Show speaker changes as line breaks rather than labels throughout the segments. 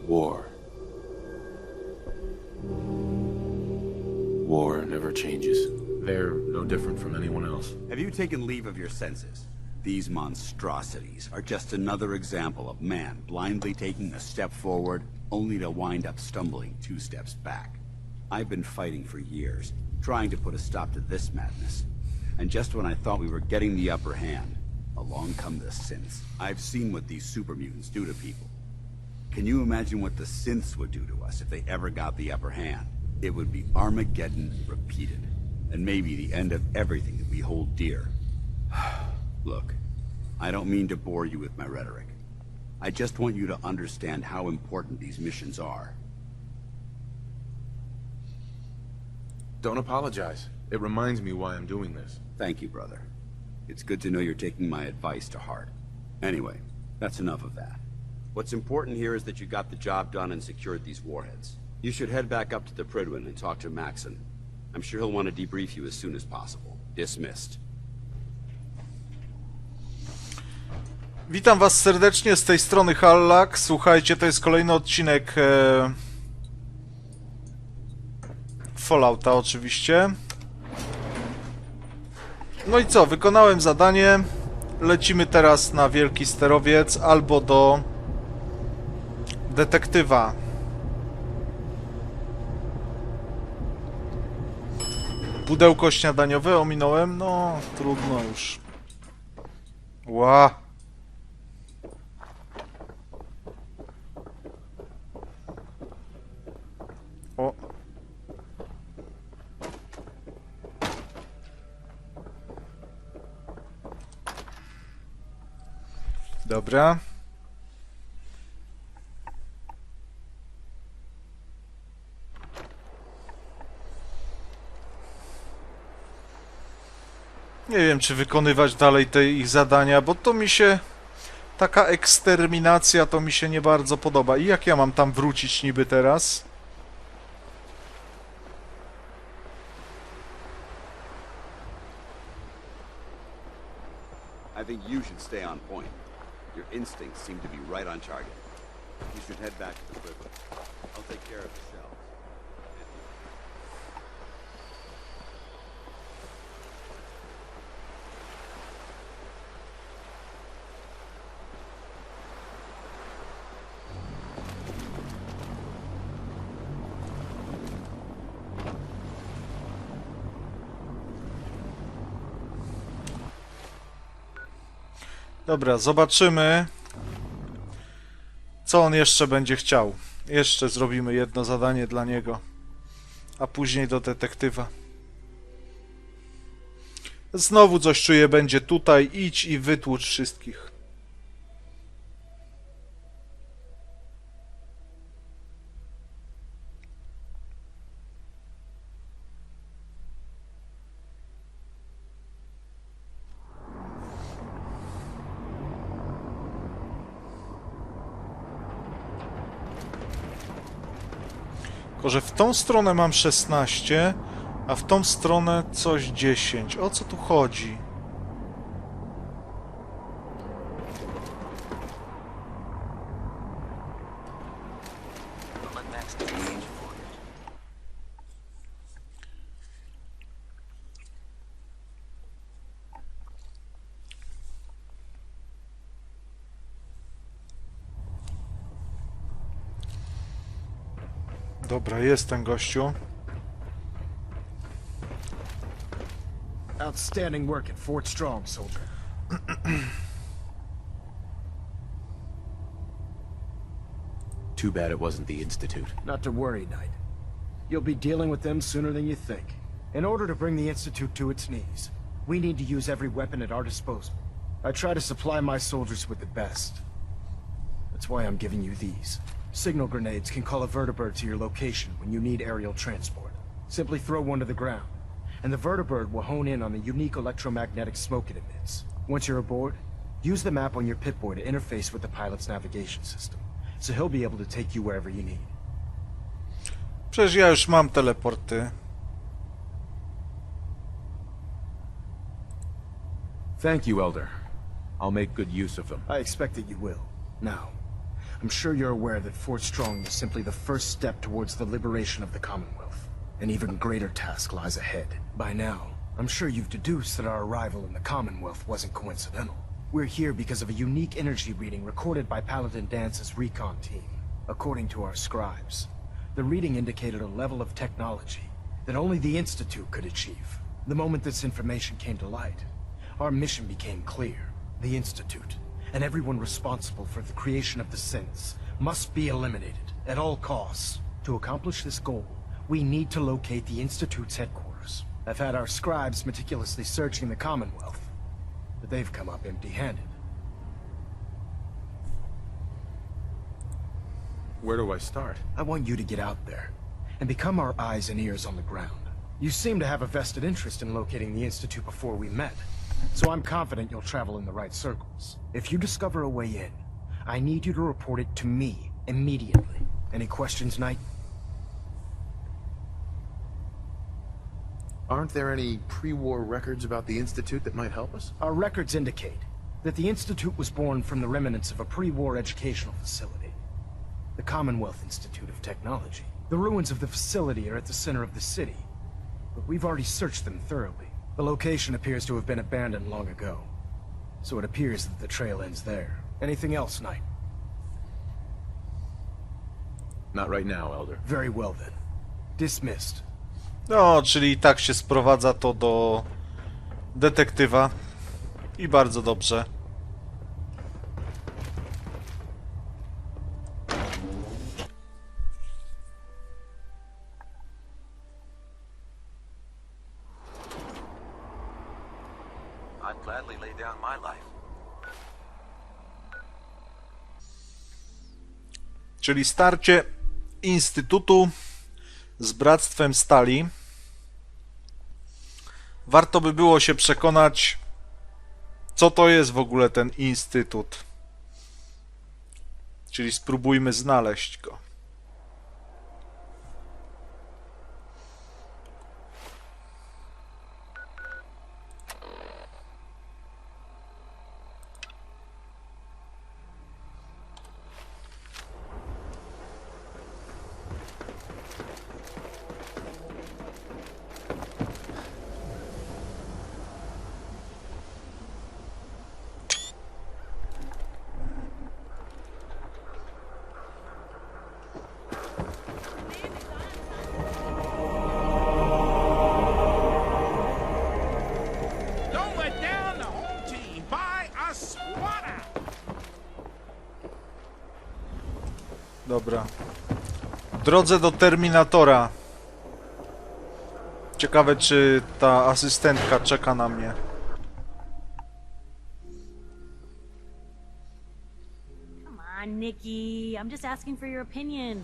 War. War never changes.
They're no different from anyone else.
Have you taken leave of your senses? These monstrosities are just another example of man blindly taking a step forward, only to wind up stumbling 2 steps back. I've been fighting for years, trying to put a stop to this madness. And just when I thought we were getting the upper hand, along come the synths. I've seen what these super mutants do to people. Can you imagine what the synths would do to us if they ever got the upper hand? It would be Armageddon repeated, and maybe the end of everything that we hold dear. Look, I don't mean to bore you with my rhetoric. I just want you to understand how important these missions are.
Don't apologize. It reminds me why I'm doing this.
Thank you, brother. It's good to know you're taking my advice to heart. Anyway, that's enough of that. What's important here is that you got the job done and secured these warheads. You should head back up to the Prydwen and talk to Maxon. I'm sure he'll want to debrief you as soon as possible. Dismissed.
Witam was serdecznie, z tej strony Hallack. Słuchajcie, to jest kolejny odcinek Fallouta oczywiście. No i co, wykonałem zadanie. Lecimy teraz na Wielki Sterowiec albo do detektywa. Pudełko śniadaniowe ominąłem, no trudno już. Ła. O. Dobra. Nie wiem, czy wykonywać dalej te ich zadania, bo to mi się... Taka eksterminacja to mi się nie bardzo podoba. I jak ja mam tam wrócić niby teraz?
I think you should stay on point. Your instincts seem to be right on target. You should head back to the Prydwen. I'll take care of the cells.
Dobra, zobaczymy, co on jeszcze będzie chciał. Jeszcze zrobimy jedno zadanie dla niego, a później do detektywa. Znowu coś czuję, będzie tutaj, idź i wytłucz wszystkich. Tylko że w tą stronę mam 16, a w tą stronę coś 10. O co tu chodzi? Dobra, jest ten gościu.
Outstanding work at Fort Strong, soldier.
Too bad it wasn't the Institute.
Not to worry, Knight. You'll be dealing with them sooner than you think. In order to bring the Institute to its knees, we need to use every weapon at our disposal. I try to supply my soldiers with the best. That's why I'm giving you these. Signal grenades can call a vertibird to your location when you need aerial transport. Simply throw one to the ground, and the vertibird will hone in on the unique electromagnetic smoke it emits. Once you're aboard, use the map on your Pip-Boy to interface with the pilot's navigation system, so he'll be able to take you wherever you need.
Przecież ja już mam teleporty.
Thank you, Elder. I'll make good use of them.
I expect that you will. Now, I'm sure you're aware that Fort Strong is simply the first step towards the liberation of the Commonwealth. An even greater task lies ahead. By now, I'm sure you've deduced that our arrival in the Commonwealth wasn't coincidental. We're here because of a unique energy reading recorded by Paladin Dance's recon team. According to our scribes, the reading indicated a level of technology that only the Institute could achieve. The moment this information came to light, our mission became clear. The Institute, and everyone responsible for the creation of the synths, must be eliminated at all costs. To accomplish this goal, we need to locate the Institute's headquarters. I've had our scribes meticulously searching the Commonwealth, but they've come up empty-handed.
Where do I start?
I want you to get out there and become our eyes and ears on the ground. You seem to have a vested interest in locating the Institute before we met, so I'm confident you'll travel in the right circles. If you discover a way in, I need you to report it to me immediately. Any questions, Knight?
Aren't there any pre-war records about the Institute that might help us?
Our records indicate that the Institute was born from the remnants of a pre-war educational facility, the Commonwealth Institute of Technology. The ruins of the facility are at the center of the city, but we've already searched them thoroughly. The location appears to have been abandoned long ago, so it appears that the trail ends there. Anything else, Knight?
Not right now, Elder.
Very well then. Dismissed.
No, czyli i tak się sprowadza to do detektywa. I bardzo dobrze.
I'd gladly lay down my life.
Czyli starcie Instytutu z Bractwem Stali. Warto by było się przekonać, co to jest w ogóle ten Instytut. Czyli spróbujmy znaleźć go. Dobra. W drodze do Terminatora. Ciekawe, czy ta asystentka czeka na mnie.
Come on, Nikki. I'm just asking for your opinion.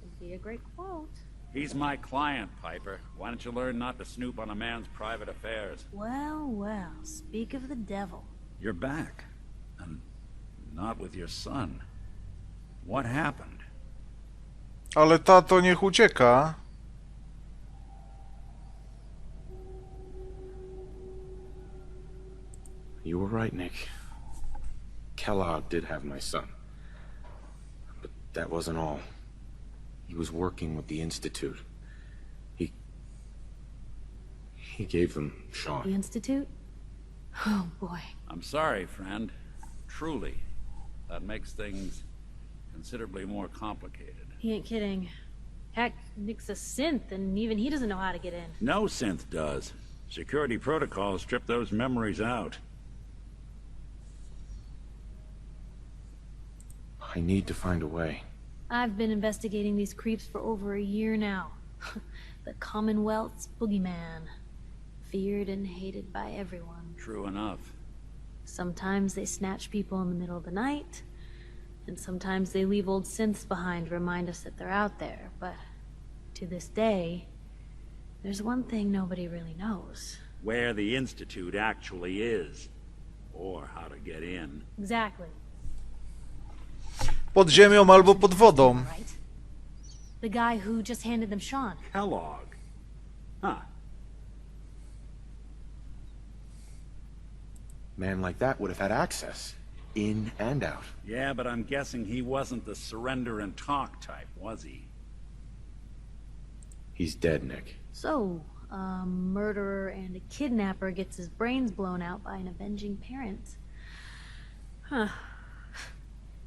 It'd be a great quote.
He's my client, Piper. Why don't you learn not to snoop on a man's private affairs?
Well, well, speak of the devil.
You're back. And not with your son. What happened?
Ale tato niech ucieka.
You were right, Nick. Kellogg did have my son. But that wasn't all. He was working with the Institute. He gave them Sean.
The Institute? Oh, boy.
I'm sorry, friend. Truly. That makes things considerably more complicated.
He ain't kidding. Heck, Nick's a synth, and even he doesn't know how to get in.
No synth does. Security protocols strip those memories out.
I need to find a way.
I've been investigating these creeps for over a year now. The Commonwealth's boogeyman. Feared and hated by everyone.
True enough.
Sometimes they snatch people in the middle of the night, and sometimes they leave old synths behind to remind us that they're out there, but to this day, there's one thing nobody really knows.
Where the Institute actually is. Or how to get in.
Exactly.
Pod ziemią albo pod wodą.
Right? The guy who just handed them Sean.
Kellogg. Huh.
Man like that would have had access. in and out.
Yeah, but I'm guessing he wasn't the surrender and talk type, was he?
He's dead, Nick.
So, a murderer and a kidnapper gets his brains blown out by an avenging parent. Huh.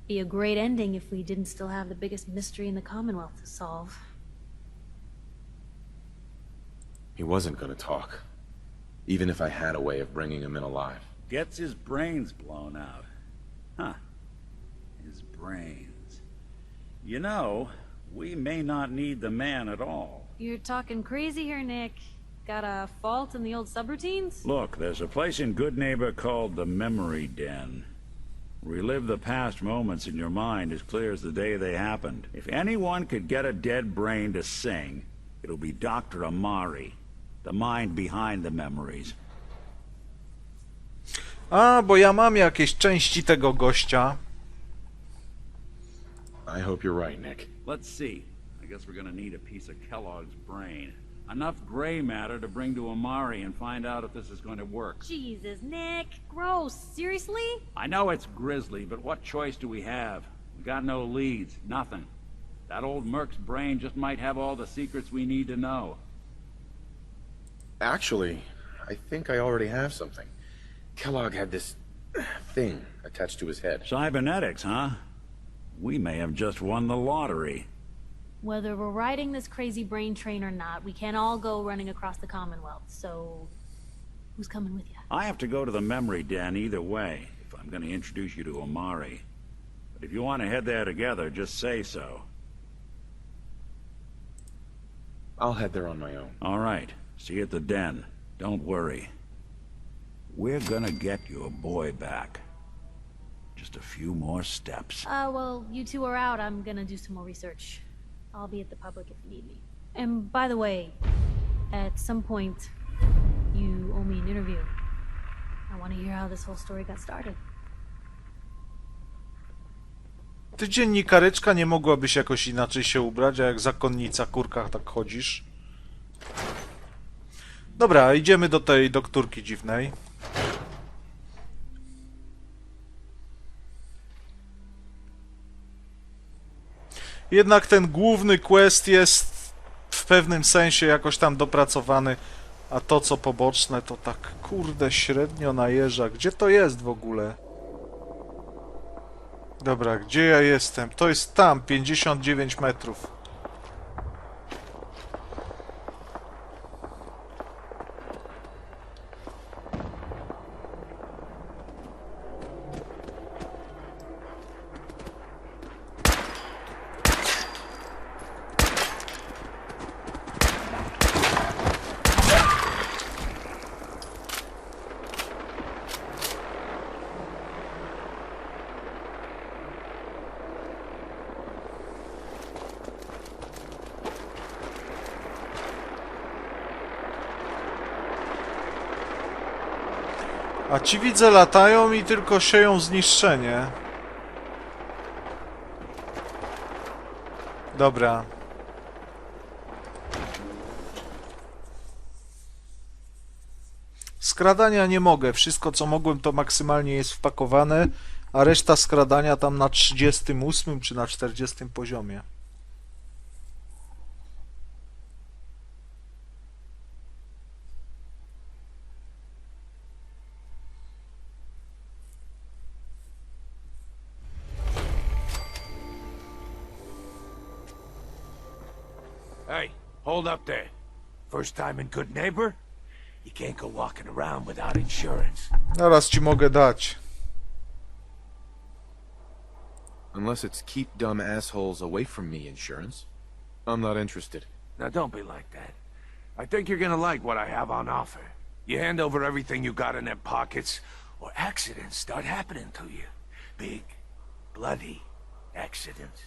Be a great ending if we didn't still have the biggest mystery in the Commonwealth to solve.
He wasn't gonna talk. Even if I had a way of bringing him in alive.
Gets his brains blown out. Huh. His brains. You know, we may not need the man at all.
You're talking crazy here, Nick. Got a fault in the old subroutines?
Look, there's a place in Good Neighbor called the Memory Den. Relive the past moments in your mind as clear as the day they happened. If anyone could get a dead brain to sing, it'll be Dr. Amari, the mind behind the memories.
A, bo ja mam jakieś części tego gościa.
I hope you're right, Nick.
Let's see. I guess we're gonna need a piece of Kellogg's brain. Enough gray matter to bring to Amari and find out if this is going to work.
Jesus, Nick. Gross. Seriously?
I know it's grisly, but what choice do we have? We got no leads, nothing. That old Merc's brain just might have all the secrets we need to know.
Actually, I think I already have something. Kellogg had this thing attached to his head.
Cybernetics, huh? We may have just won the lottery.
Whether we're riding this crazy brain train or not, we can't all go running across the Commonwealth, so... who's coming with you?
I have to go to the memory den either way, if I'm going to introduce you to Amari. But if you want to head there together, just say so.
I'll head there on my own.
All right. See you at the den. Don't worry. We're gonna get your boy back. Just a few more steps.
Well, you two are out. I'm gonna do some more research. I'll be at the public if you need me. And by the way, at some point, you owe me an interview. I want to hear how this whole story got started.
Ty dziennikaryczka nie mogłabyś jakoś inaczej się ubrać, a jak zakonnica kurkach tak chodzisz? Dobra, idziemy do tej doktorki dziwnej. Jednak ten główny quest jest w pewnym sensie jakoś tam dopracowany, a to co poboczne to tak kurde średnio najeżdża. Gdzie to jest w ogóle? Dobra, gdzie ja jestem? To jest tam, 59 metrów. A ci widzę latają i tylko sieją zniszczenie. Dobra. Skradania nie mogę. Wszystko co mogłem to maksymalnie jest wpakowane, a reszta skradania tam na 38 czy na 40 poziomie.
Hey, hold up there. First time in Good Neighbor? You can't go walking around without insurance.
Zaraz ci mogę dać.
Unless it's keep dumb assholes away from me insurance. I'm not interested.
Now don't be like that. I think you're gonna like what I have on offer. You hand over everything you got in them pockets, or accidents start happening to you. Big, bloody accidents.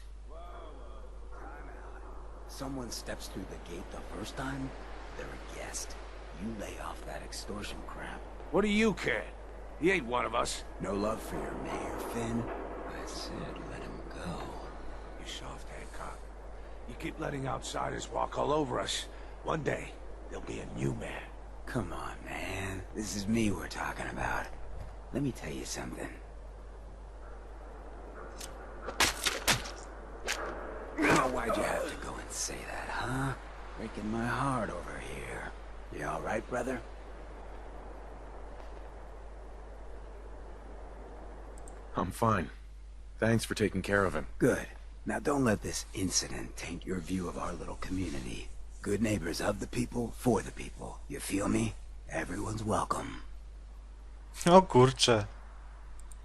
Someone steps through the gate the first time, they're a guest. You lay off that extortion crap.
What do you care? He ain't one of us.
No love for your mayor, Finn. I said let him go.
You soft Hancock. You keep letting outsiders walk all over us. One day, there'll be a new mayor.
Come on, man. This is me we're talking about. Let me tell you something. why'd you have to go and say that, huh? Breaking my heart over here. You all right, brother?
I'm fine. Thanks for taking care of him.
Good. Now don't let this incident taint your view of our little community. Good neighbors of the people, for the people. You feel me? Everyone's welcome.
O kurcze.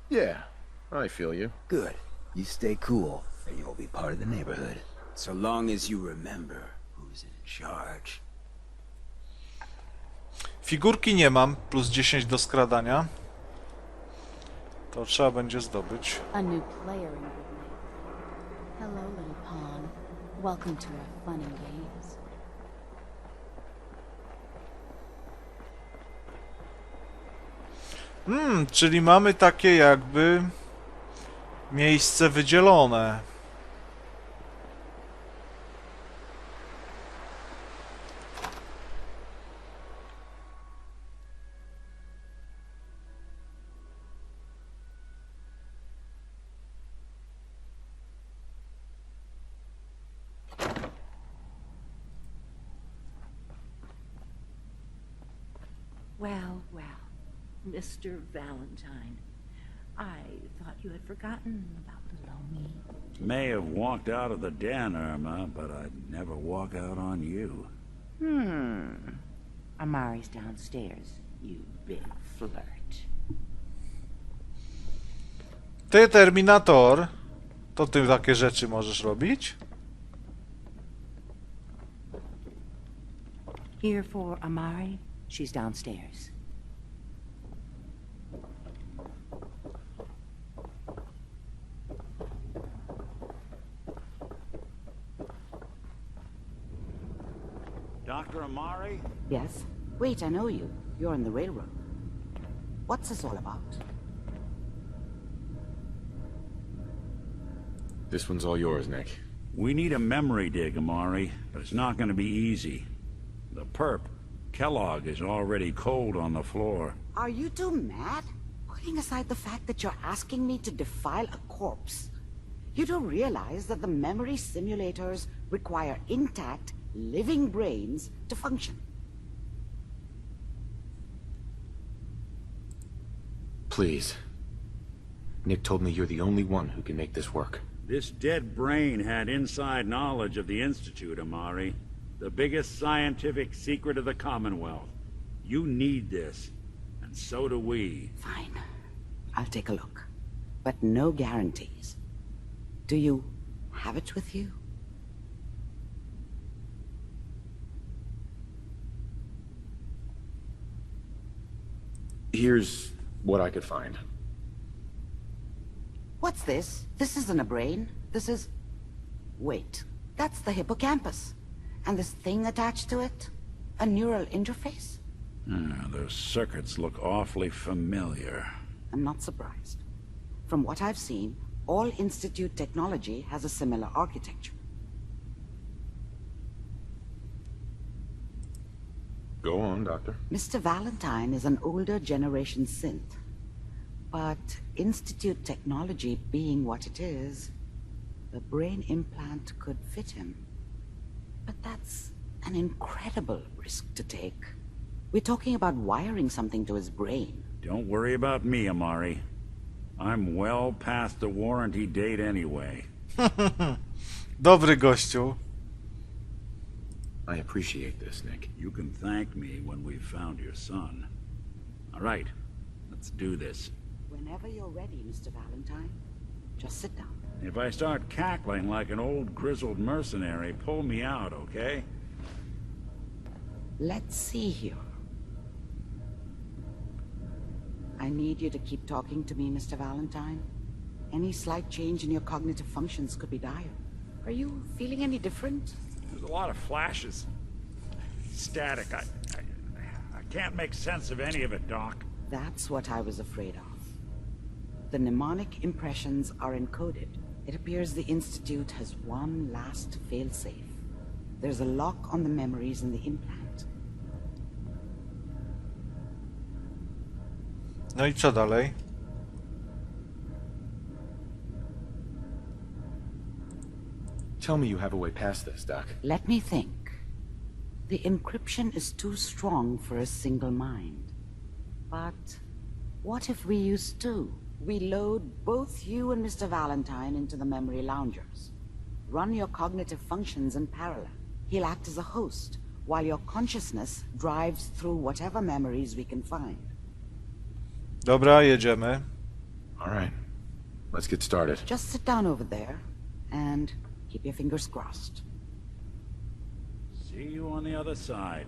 Yeah, I feel you.
Good. You stay cool, and you'll be part of the neighborhood. So long as you remember who's in charge.
Figurki nie mam, plus 10 do skradania. To trzeba będzie zdobyć.
A new player in Good Neighbor. Hello, little pawn. Welcome to our fun and games.
Czyli mamy takie jakby miejsce wydzielone.
Well, well, Mr. Valentine. I thought you had forgotten about little me.
May have walked out of the den, Irma, but I'd never walk out on you.
Amari's downstairs, you big flirt.
Ty, Terminator, to ty takie rzeczy możesz robić?
Here for Amari? She's downstairs.
Dr. Amari?
Yes? Wait, I know you. You're on the railroad. What's this all about?
This one's all yours, Nick.
We need a memory dig, Amari, but it's not going to be easy. The perp, Kellogg, is already cold on the floor.
Are you two mad? Putting aside the fact that you're asking me to defile a corpse, you do realize that the memory simulators require intact, living brains to function.
Please. Nick told me you're the only one who can make this work.
This dead brain had inside knowledge of the Institute, Amari. The biggest scientific secret of the Commonwealth. You need this, and so do we.
Fine. I'll take a look. But no guarantees. Do you have it with you?
Here's what I could find.
What's this? This isn't a brain. This is... Wait. That's the hippocampus. And this thing attached to it? A neural interface?
Those circuits look awfully familiar.
I'm not surprised. From what I've seen, all Institute technology has a similar architecture.
Go on, Doctor.
Mr. Valentine is an older generation synth. But Institute technology being what it is, the brain implant could fit him. But that's an incredible risk to take. We're talking about wiring something to his brain.
Don't worry about me, Amari. I'm well past the warranty date anyway.
Dobry gościu.
I appreciate this, Nick.
You can thank me when we've found your son. All right, let's do this.
Whenever you're ready, Mr. Valentine, just sit down.
If I start cackling like an old grizzled mercenary, pull me out, okay?
Let's see here. I need you to keep talking to me, Mr. Valentine. Any slight change in your cognitive functions could be dire. Are you feeling any different?
There's a lot of flashes. Static. I can't make sense of any of it, Doc.
That's what I was afraid of. The mnemonic impressions are encoded. It appears the Institute has one last failsafe. There's a lock on the memories in the implant.
No i co dalej?
Tell me you have a way past this, Doc.
Let me think. The encryption is too strong for a single mind. But what if we use two? We load both you and Mr. Valentine into the memory loungers. Run your cognitive functions in parallel. He'll act as a host, while your consciousness drives through whatever memories we can find.
Dobra, jedziemy.
All right. Let's get started.
Just sit down over there, and keep your fingers crossed.
See you on the other side.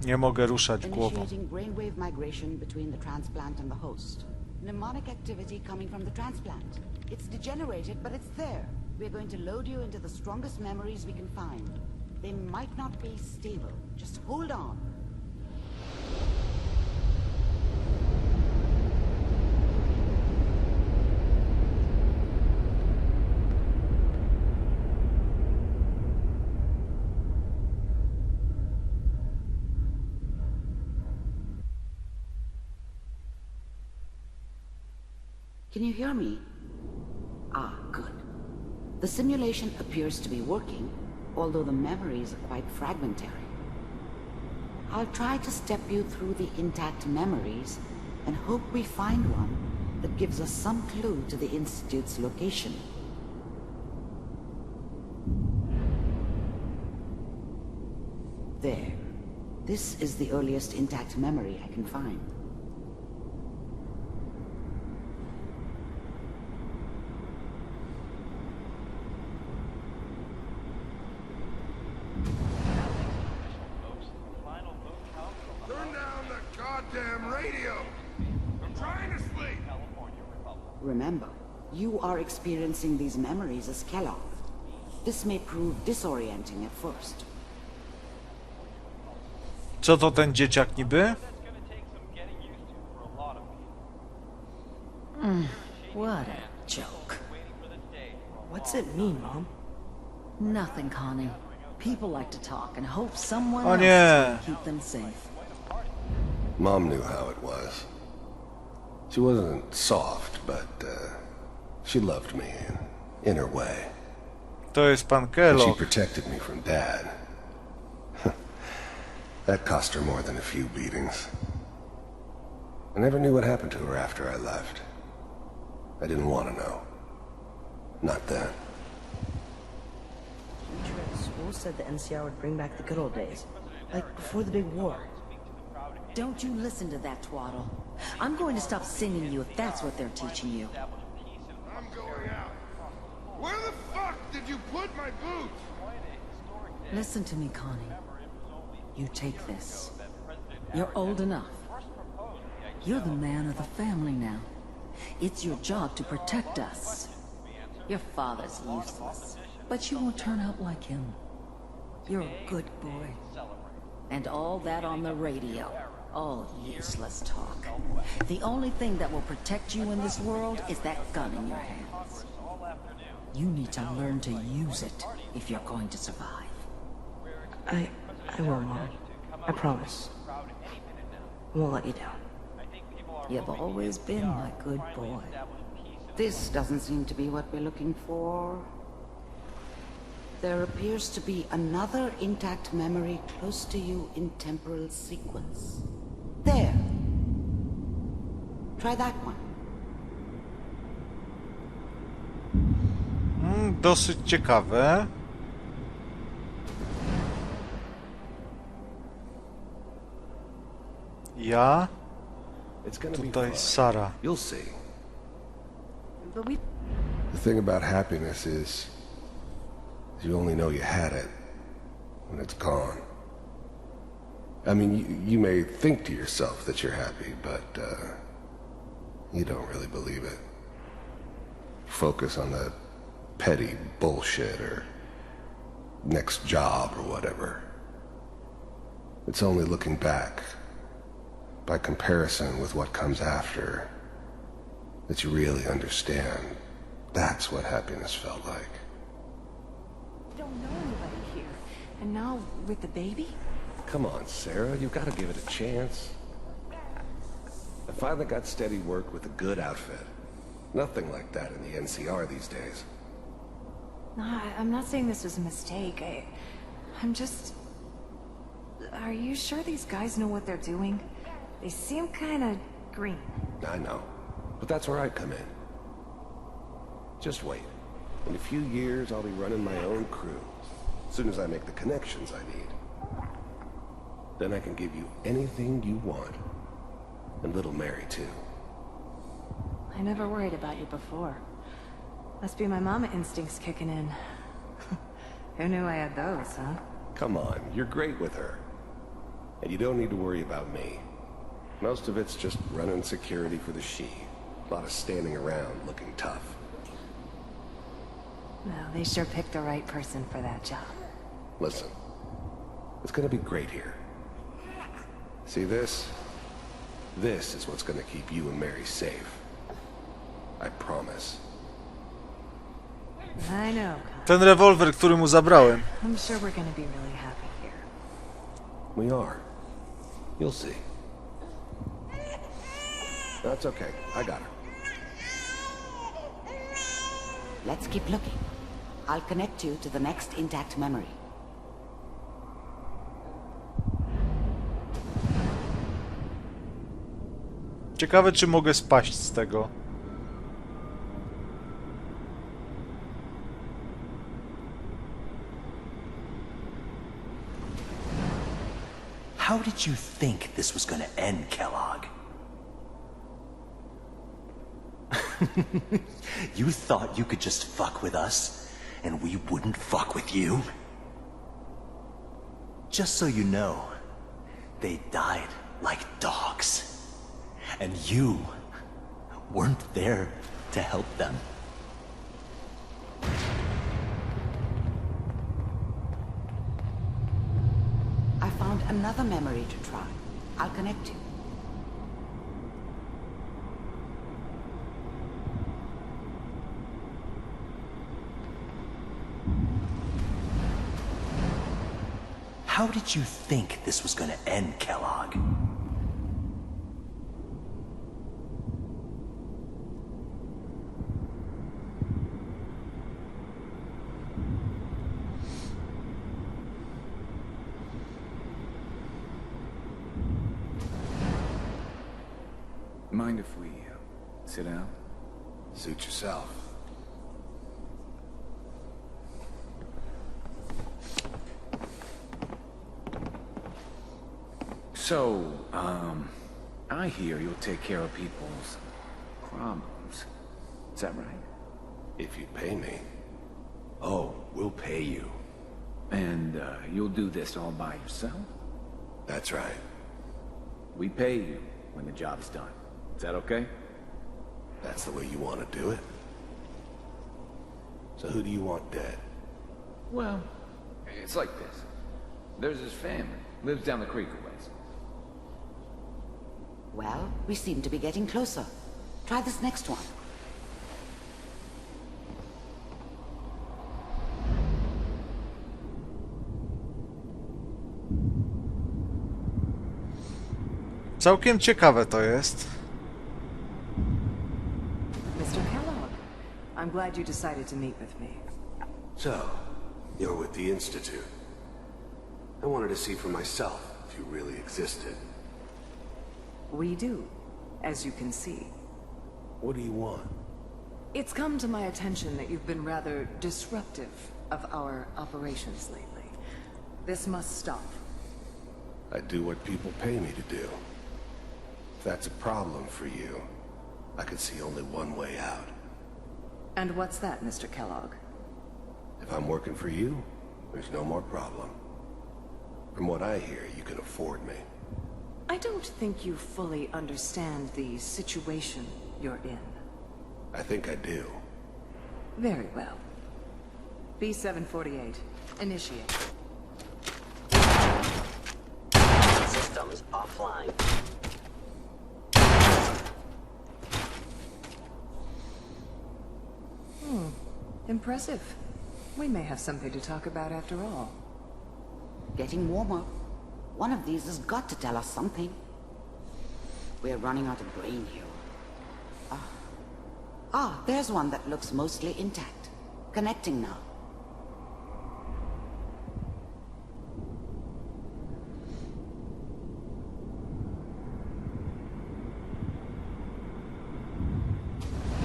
Nie mogę ruszać głową.
Initiating brainwave migration between the transplant and the host. Mnemonic activity coming from the transplant. It's degenerated, but it's there. We're going to load you into the strongest memories we can find. They might not be stable. Just hold on. Can you hear me? Ah, good. The simulation appears to be working, although the memories are quite fragmentary. I'll try to step you through the intact memories and hope we find one that gives us some clue to the Institute's location. There. This is the earliest intact memory I can find. Remember, you are experiencing these memories as Kellogg. This may prove disorienting at first.
Co to ten dzieciak niby?
What a joke.
What's it mean, Mom?
Nothing, Connie. People like to talk and hope someone
O
else
nie.
will keep them safe.
Mom knew how it was. She wasn't soft, but she loved me in her way.
To jest pan
And she
Kellogg.
protected me from Dad. That cost her more than a few beatings. I never knew what happened to her after I left. I didn't want to know. Not then.
Teacher at school said the NCR would bring back the good old days. Like before the big war.
Don't you listen to that twaddle. I'm going to stop singing you if that's what they're teaching you.
I'm going out. Where the fuck did you put my boots?
Listen to me, Connie. You take this. You're old enough. You're the man of the family now. It's your job to protect us. Your father's useless, but you won't turn out like him. You're a good boy. And all that on the radio. All useless talk. The only thing that will protect you in this world is that gun in your hands. You need to learn to use it if you're going to survive.
I will, Mom. I promise. I won't let you down.
You've always been my good boy.
This doesn't seem to be what we're looking for. There appears to be another intact memory close to you in temporal sequence. There. Try that one.
Dosyć ciekawe. Ja. Tutaj Sara.
You'll see.
But we...
The thing about happiness is you only know you had it when it's gone. I mean, you may think to yourself that you're happy, but you don't really believe it. Focus on the petty bullshit or next job or whatever. It's only looking back, by comparison with what comes after, that you really understand That's what happiness felt like.
Don't know anybody here. And now, with the baby?
Come on, Sarah, you've got to give it a chance. I finally got steady work with a good outfit. Nothing like that in the NCR these days.
No, I'm not saying this was a mistake. I'm just... Are you sure these guys know what they're doing? They seem kinda green.
I know, but that's where I come in. Just wait. In a few years, I'll be running my own crew. As soon as I make the connections I need. Then I can give you anything you want. And little Mary, too.
I never worried about you before. Must be my mama instincts kicking in. Who knew I had those, huh?
Come on, you're great with her. And you don't need to worry about me. Most of it's just running security for the she. A lot of standing around looking tough.
Well, they sure picked the right person for that job.
Listen, it's gonna be great here. See this? This is what's gonna keep you and Mary safe. I promise.
I know.
Ten rewolwer, który mu zabrałem.
I'm sure we're gonna be really happy here.
We are. You'll see. That's okay. I got her.
Let's keep looking. I'll connect you to the next intact memory.
Ciekawe, czy mogę spaść z tego.
How did you think this was gonna end, Kellogg? You thought you could just fuck with us, and we wouldn't fuck with you? Just so you know, they died like dogs. And you weren't there to help them.
I found another memory to try. I'll connect you.
How did you think this was gonna end, Kellogg?
Mind if we sit down?
Suit yourself.
So, I hear you'll take care of people's problems. Is that right?
If you pay me. Oh, we'll pay you.
And, you'll do this all by yourself?
That's right.
We pay you when the job's done. Is that okay?
That's the way you want to do it? So who do you want dead?
Well, it's like this. There's his family. Lives down the creek a ways.
Well, we seem to be getting closer. Try this next one.
Całkiem ciekawe to jest.
Mr. Kellogg, I'm glad you decided to meet with me.
So, you're with the Institute. I wanted to see for myself if you really existed.
We do, as you can see.
What do you want?
It's come to my attention that you've been rather disruptive of our operations lately. This must stop.
I do what people pay me to do. If that's a problem for you, I could see only one way out.
And what's that, Mr. Kellogg?
If I'm working for you, there's no more problem. From what I hear, you can afford me.
I don't think you fully understand the situation you're in.
I think I do.
Very well. B-748, initiate.
Systems offline.
Impressive. We may have something to talk about after all.
Getting warmer. One of these has got to tell us something. We're running out of brain here. There's one that looks mostly intact. Connecting now.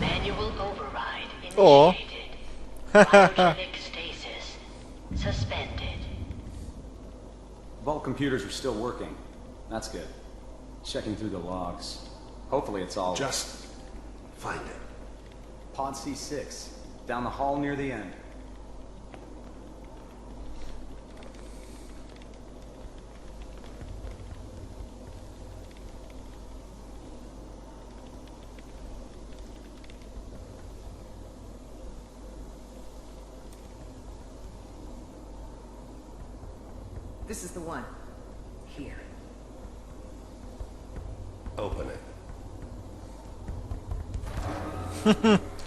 Manual override
O.
initiated. Cryogenic stasis suspended.
Vault computers are still working. That's good. Checking through the logs. Hopefully it's all...
Just find it.
Pod C6. Down the hall near the end.
This is the one. Here.
Open it.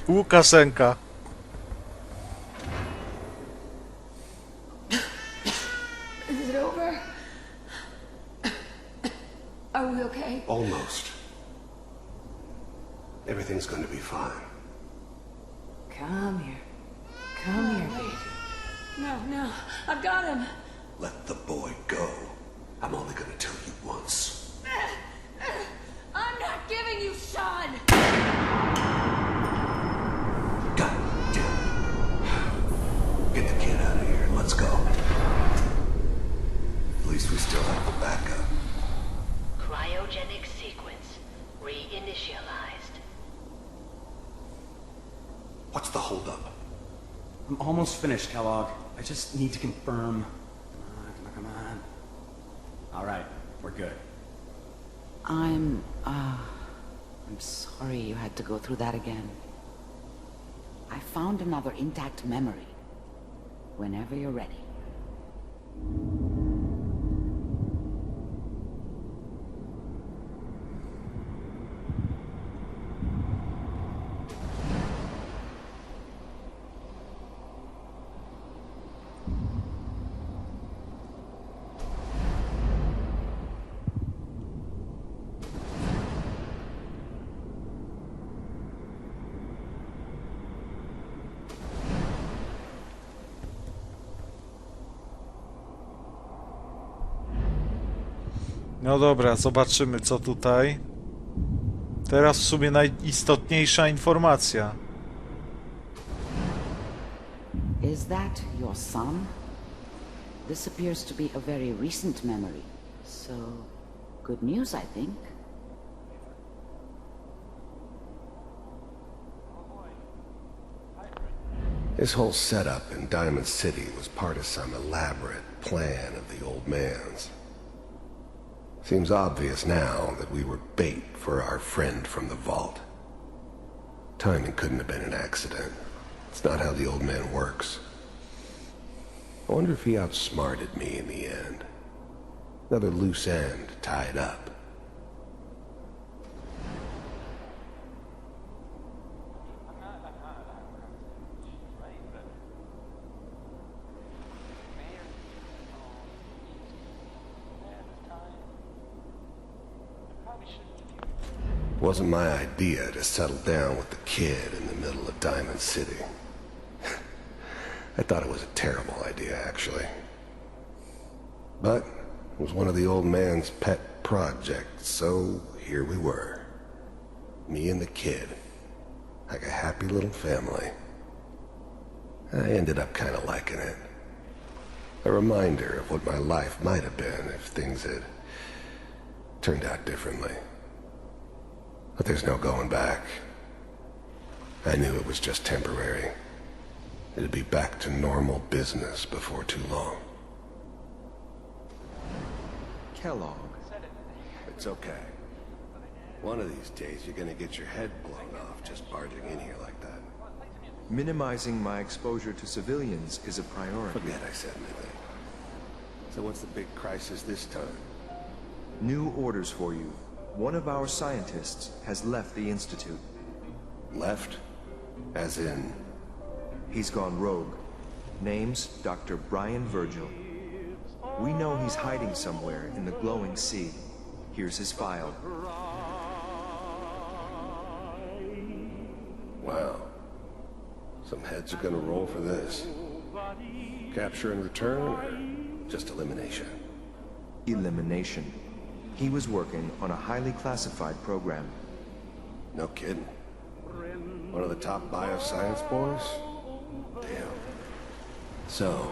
Łukaszenka.
Is it over? Are we okay?
Almost. Everything's going to be fine.
Come here. Come here, baby.
No. I've got him.
Let the boy go. I'm only going to tell you once.
I'm not giving you Sean!
God damn it. Get the kid out of here and let's go. At least we still have the backup.
Cryogenic sequence reinitialized.
What's the holdup?
I'm almost finished, Kellogg. I just need to confirm. Come on. All right, we're good.
I'm sorry you had to go through that again. I found another intact memory. Whenever you're ready.
No dobra, zobaczymy co tutaj. Teraz w sumie najistotniejsza informacja.
Is that your son? This appears to be a very recent memory. So, good news, I think.
This whole setup in Diamond City was part of some elaborate plan of the old man's. Seems obvious now that we were bait for our friend from the vault. Timing couldn't have been an accident. It's not how the old man works. I wonder if he outsmarted me in the end. Another loose end tied up. It wasn't my idea to settle down with the kid in the middle of Diamond City. I thought it was a terrible idea, actually. But it was one of the old man's pet projects, so here we were. Me and the kid. Like a happy little family. I ended up kind of liking it. A reminder of what my life might have been if things had turned out differently. But there's no going back. I knew it was just temporary. It'd be back to normal business before too long.
Kellogg.
It's okay. One of these days you're gonna get your head blown off just barging in here like that.
Minimizing my exposure to civilians is a priority.
Forget I said anything. So what's the big crisis this time?
New orders for you. One of our scientists has left the Institute.
Left? As in...
He's gone rogue. Name's Dr. Brian Virgil. We know he's hiding somewhere in the glowing sea. Here's his file.
Wow. Some heads are gonna roll for this. Capture and return, or just elimination?
Elimination. He was working on a highly classified program.
No kidding. One of the top bioscience boys? Damn. So,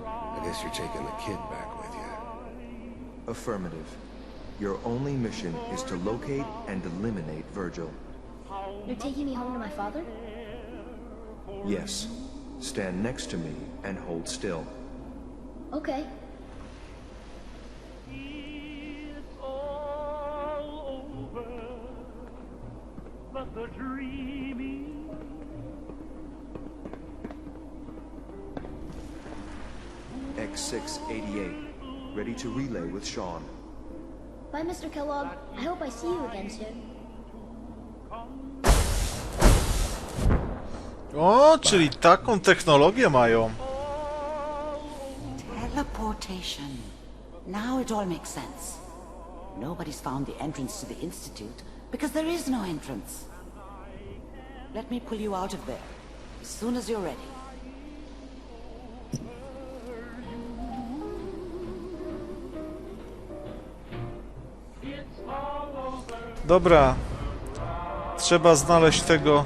I guess you're taking the kid back with you.
Affirmative. Your only mission is to locate and eliminate Virgil.
You're taking me home to my father?
Yes. Stand next to me and hold still.
Okay.
X688. Ready to relay with Sean.
Bye, Mr. Kellogg. I hope I see you again soon.
O, czyli taką technologię mają.
Teleportation. Now it all makes sense. Nobody's found the entrance to the Institute because there is no entrance. Let me pull you out of there as soon as you're ready.
Dobra. Trzeba znaleźć tego...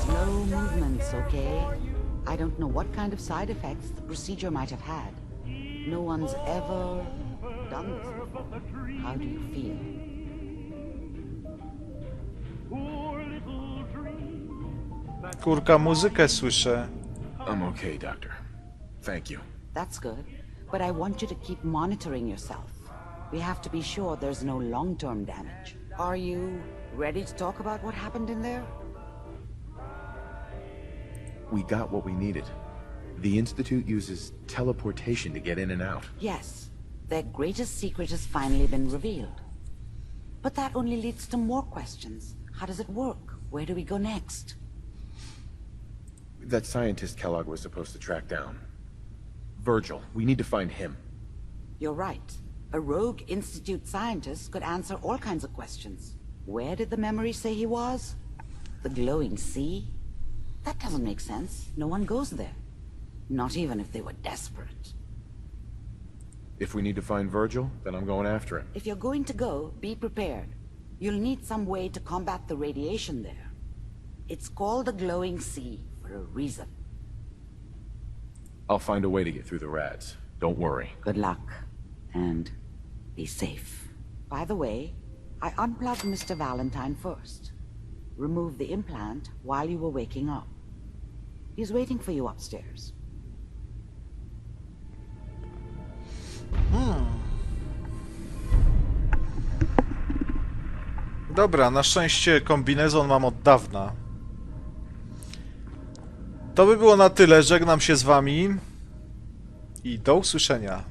Slow movements, okay? I don't know what kind of side effects the procedure might have had. No one's ever done this before. How do you feel?
Kurka, muzykę słyszę.
I'm okay, Doctor. Thank you.
That's good, but I want you to keep monitoring yourself. We have to be sure there's no long-term damage. Are you ready to talk about what happened in there?
We got what we needed. The Institute uses teleportation to get in and out.
Yes, their greatest secret has finally been revealed. But that only leads to more questions. How does it work? Where do we go next?
That scientist Kellogg was supposed to track down. Virgil, we need to find him.
You're right. A rogue Institute scientist could answer all kinds of questions. Where did the memory say he was? The glowing sea? That doesn't make sense. No one goes there. Not even if they were desperate.
If we need to find Virgil, then I'm going after him.
If you're going to go, be prepared. You'll need some way to combat the radiation there. It's called the glowing sea for a reason.
I'll find a way to get through the rads. Don't worry.
Good luck. And be safe. By the way, I unplugged Mr. Valentine first. Removed the implant while you were waking up. He's waiting for you upstairs.
Dobra, na szczęście kombinezon mam od dawna. To by było na tyle. Żegnam się z wami i do usłyszenia.